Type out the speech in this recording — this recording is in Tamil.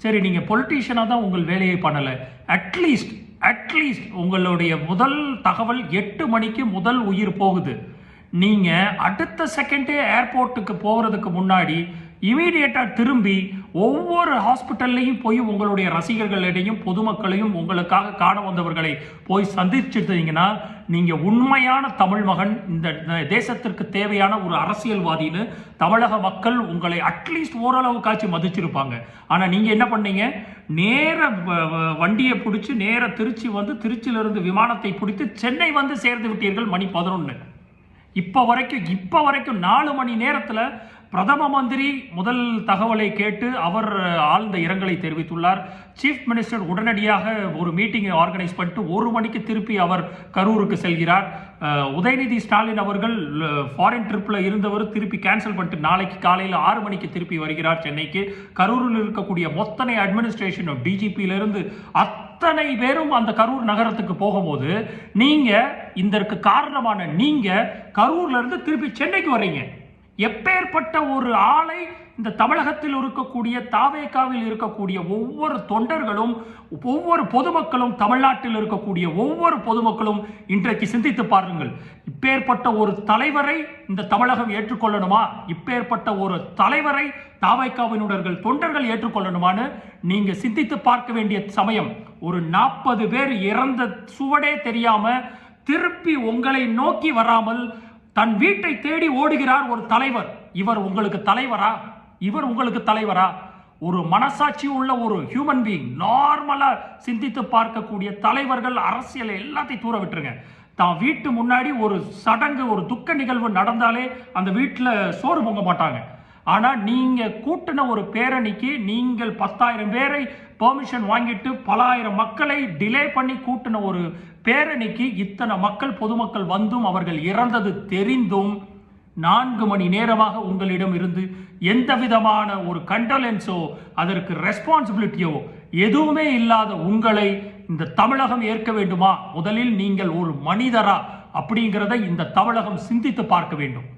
சரி, நீங்க பொலிட்டீஷியனா தான் உங்கள் வேலையை பண்ணல. அட்லீஸ்ட் உங்களுடைய முதல் தகவல் 8 மணிக்கு முதல் உயிர் போகுது. நீங்க அடுத்த செகண்டே ஏர்போர்ட்டுக்கு போகிறதுக்கு முன்னாடி இமீடியட்டா திரும்பி ஒவ்வொரு ஹாஸ்பிட்டல்லையும் போய் உங்களுடைய ரசிகர்களிடையும் பொதுமக்களையும் உங்களுக்காக காண வந்தவர்களை போய் சந்திச்சிருந்தீங்கன்னா நீங்க உண்மையான தமிழ் மகன், இந்த தேசத்திற்கு தேவையான ஒரு அரசியல்வாதின்னு தமிழக மக்கள் உங்களை அட்லீஸ்ட் ஓரளவு காட்சி மதிச்சிருப்பாங்க. ஆனா நீங்க என்ன பண்ணீங்க? நேர வண்டியை பிடிச்சி நேர திருச்சி வந்து திருச்சியிலிருந்து விமானத்தை பிடித்து சென்னை வந்து சேர்ந்து விட்டீர்கள். மணி 11. இப்ப வரைக்கும் 4 மணி நேரத்தில் பிரதம மந்திரி முதல் தகவலை கேட்டு அவர் ஆழ்ந்த இரங்கலை தெரிவித்துள்ளார். சீஃப் மினிஸ்டர் உடனடியாக ஒரு மீட்டிங்கை ஆர்கனைஸ் பண்ணிட்டு 1 மணிக்கு திருப்பி அவர் கரூருக்கு செல்கிறார். உதயநிதி ஸ்டாலின் அவர்கள் ஃபாரின் ட்ரிப்ல இருந்தவர் திருப்பி கேன்சல் பண்ணிட்டு நாளைக்கு காலையில் 6 மணிக்கு திருப்பி வருகிறார் சென்னைக்கு. கரூரில் இருக்கக்கூடிய மொத்தனை அட்மினிஸ்ட்ரேஷன் டிஜிபியிலிருந்து அத்தனை பேரும் அந்த கரூர் நகரத்துக்கு போகும்போது நீங்க இதற்கு காரணமான நீங்க கரூர்ல இருந்து திருப்பி சென்னைக்கு வர்றீங்க. எப்பேற்பட்ட ஒரு ஆளை இந்த தமிழகத்தில் இருக்கக்கூடிய தாவேகாவில் இருக்கக்கூடிய ஒவ்வொரு தொண்டர்களும், ஒவ்வொரு பொதுமக்களும், தமிழ்நாட்டில் இருக்கக்கூடிய ஒவ்வொரு பொதுமக்களும் இன்றைக்கு சிந்தித்து பாருங்கள். இப்பேற்பட்ட ஒரு தலைவரை இந்த தமிழகம் ஏற்றுக்கொள்ளணுமா? இப்பேற்பட்ட ஒரு தலைவரை தாவேகாவினுடைய தொண்டர்கள் ஏற்றுக்கொள்ளணுமான்னு நீங்க சிந்தித்து பார்க்க வேண்டிய சமயம். ஒரு 40 பேர் இறந்த சுவடே தெரியாம திருப்பி உங்களை நோக்கி வராமல் தன் வீட்டை தேடி ஓடுகிறார் ஒரு தலைவர். இவர் உங்களுக்கு தலைவரா? ஒரு மனசாட்சி உள்ள ஒரு ஹியூமன் பீயிங், நார்மலா சிந்தித்து பார்க்கக்கூடிய தலைவர்கள் அரசியல் எல்லாத்தையும் தூர விட்டுருங்க. தான் வீட்டு முன்னாடி ஒரு சடங்கு, ஒரு துக்க நிகழ்வு நடந்தாலே அந்த வீட்டில் சோறு பொங்க மாட்டாங்க. ஆனா நீங்க கூட்டின ஒரு பேரணிக்கு நீங்கள் 10,000 பேரை பெர்மிஷன் வாங்கிட்டு பல ஆயிரம் மக்களை டிலே பண்ணி கூட்டின ஒரு பேரணிக்கு இத்தனை மக்கள், பொதுமக்கள் வந்தும் அவர்கள் இறந்தது தெரிந்தும் 4 மணி நேரமாக உங்களிடம் இருந்து எந்த விதமான ஒரு கண்டோலன்ஸோ அதற்கு ரெஸ்பான்சிபிலிட்டியோ எதுவுமே இல்லாத உங்களை இந்த தமிழகம் ஏற்க வேண்டுமா? முதலில் நீங்கள் ஒரு மனிதரா அப்படிங்கிறதை இந்த தமிழகம் சிந்தித்து பார்க்க வேண்டும்.